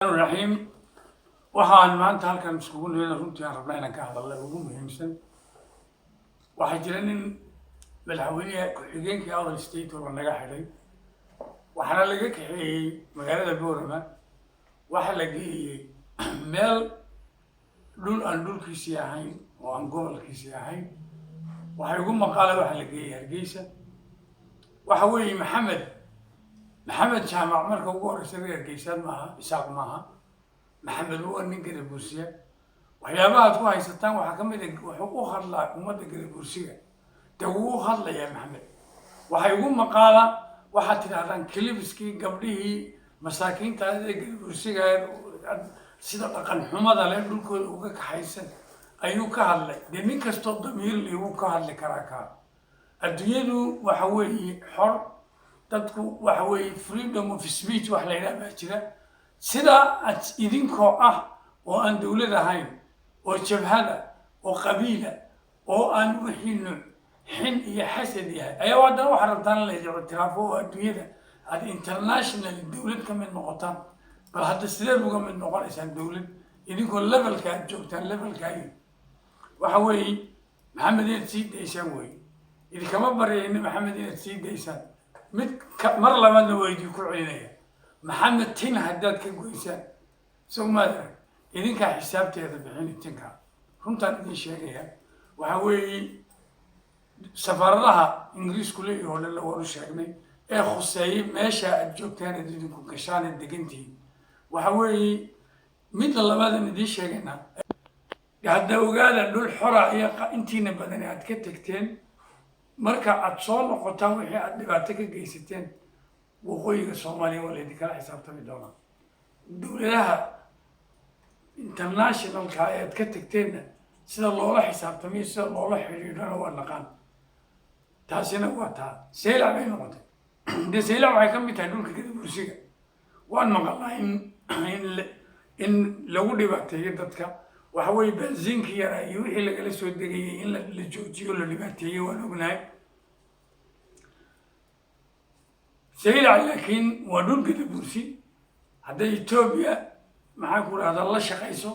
الرحيم waxaan maanta halkan iskugu leeyahay runtii aan rabnaa inaan ka hadalno ugu muhiimsan waxa jira nin madaxweynaha ku-xigeenka Awdal State oo naga xidhay waxaana laga kaxeeyay magaalada Boorama waxa la geeyay meel dhul aan dhulkiisii ahayn oo aan gobolkiisii ahayn waxa ugu maqaala waxa la geeyay Hargeysa waxa weeye محمد جامع مركو وقور سرير كيسان معها إساق معها محمد هو نقدر بورسيا وحيابات كويس ستان وحكمت وحقوق الله وما تقدر بورسيا توه الله يا محمد وحيقوم مقالة وحتى هذا كليبسكي قبله مساكين تقدر بورسيا سيدا قن حمد عليه دول وقك حيسن أيوك هلا دمين كستو ضمير اللي هو كهلا كراكا الدنيا وحوي حر dadku waxa weeye freedom of speech wax la yiraahdo jira sida idinkoo oo aan dawlad ahayn oo jabhada oo qabiila oo aan wixii xin iyo xasad yahay ayaa wadan wax rabtaan la yiraahdo tiraafo adduunyada ad international dawlad ka mid noqotaan bal hadda sidee uga mid noqonaysaan dawlad idinkoo levelka joogtaan levelka waxa weeye maxamed intii deysaan way idinkama barayeen maxamed intii deysaan mid mar labaadna weydii ku celinaya maxamed tin haddaad ka goysaan Soomaaliya idinka xisaabteeda bixintinka runtaan idin sheegaya waxa weeye safaradaha Ingiriisku leeyahay oo la wada sheegnay ee khuseeyay meesha aad joogtaan idinku gashaan degantii waxa weeye mid labaadna idin sheegayna hadda ogaada dhul xora iyo intiina badan aad ka tagteen marka aad soo noqotaan wixii aad dhibaato ka geysateen waqooyiga Soomaaliya wala idin kala xisaabtami doonaa dawladaha international-ka aad ka tagteen sida loola xisaabtamiyo sida loola xiriirana waa naqaan taasina waa taa seelaa bay noqotay de seelaa waxay ka mid tahay dhulka Gadabursiga waan maqlaa in lagu dhibaateeyo dadka waxa weeye benziinka yara iyo wixii lagala soo degayay in la joojiyo la dhibaateeyo waan ognahay سيلا لكن ودون Gadabursi hadday Ethiopia maxaan ku raahdaa la shaqayso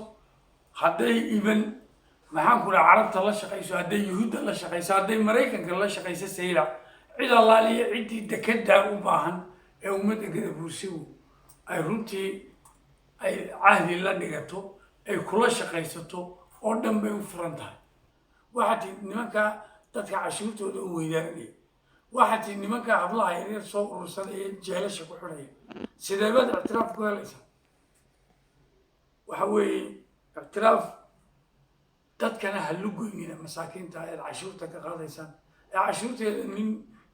hadday even maxaan ku raahdaa Carabta la shaqayso hadday Yuhuudda la shaqayso hadday Mareykanka la shaqayso Seela cid allaaliya cidii dekada u baahan ee ummadda Gadabursi ay runtii ay ahli la dhigato ay kula shaqaysato oo dhan bay u furan tahay waxa nimanka dadka cashuurtooda u weydaaranay واحد نمان كعبلها يعني صوب رسالة جالس يكون حرية سيدا بدأ اعتراف كويس وحوي اعتراف تد كان هلوجو من المساكين تاع العشور تكقاضي إنسان العشور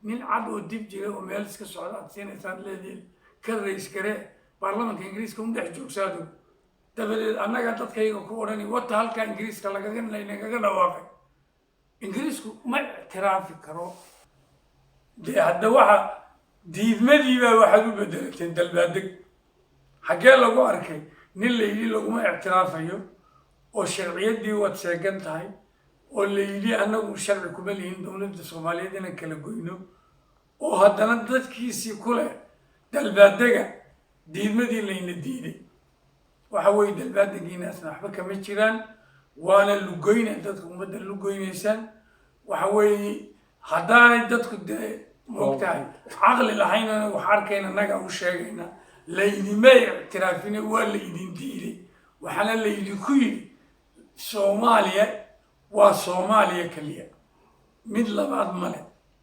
من عدو الدب جري وميلس كسعودات سنة إنسان الذي كرئيس كره برلمان كإنجليز كم ده جوك سادو تبدل أنا قلت كي يكونني وتهال كإنجليز كلا كذا لين كذا واقع إنجليز ما اعتراف كرو دي هذا واحد ديد مديبة واحد بدلتين دلبادك حكى له قاركي نيل يجي له ما اعتراف فيه والشرعية دي واتسجن تاعي واللي يجي أنا وشرع كمالين دولة الصومالية دي نكلجوينه وهذا ندت كيسي كله دلبادك ديد مدي اللي نديده وحوي دلبادك ناس نحبه كمتشران وانا اللجوين عندكم بدل اللجوين إنسان وحوي هذا ندت كده وقتها عقل الحين وحركينا نجا وشاقينا ليدي ما اعترافين ولا يدين ديري وحنا اللي يدي كوي صوماليا وصوماليا كليا مثل بعض ملك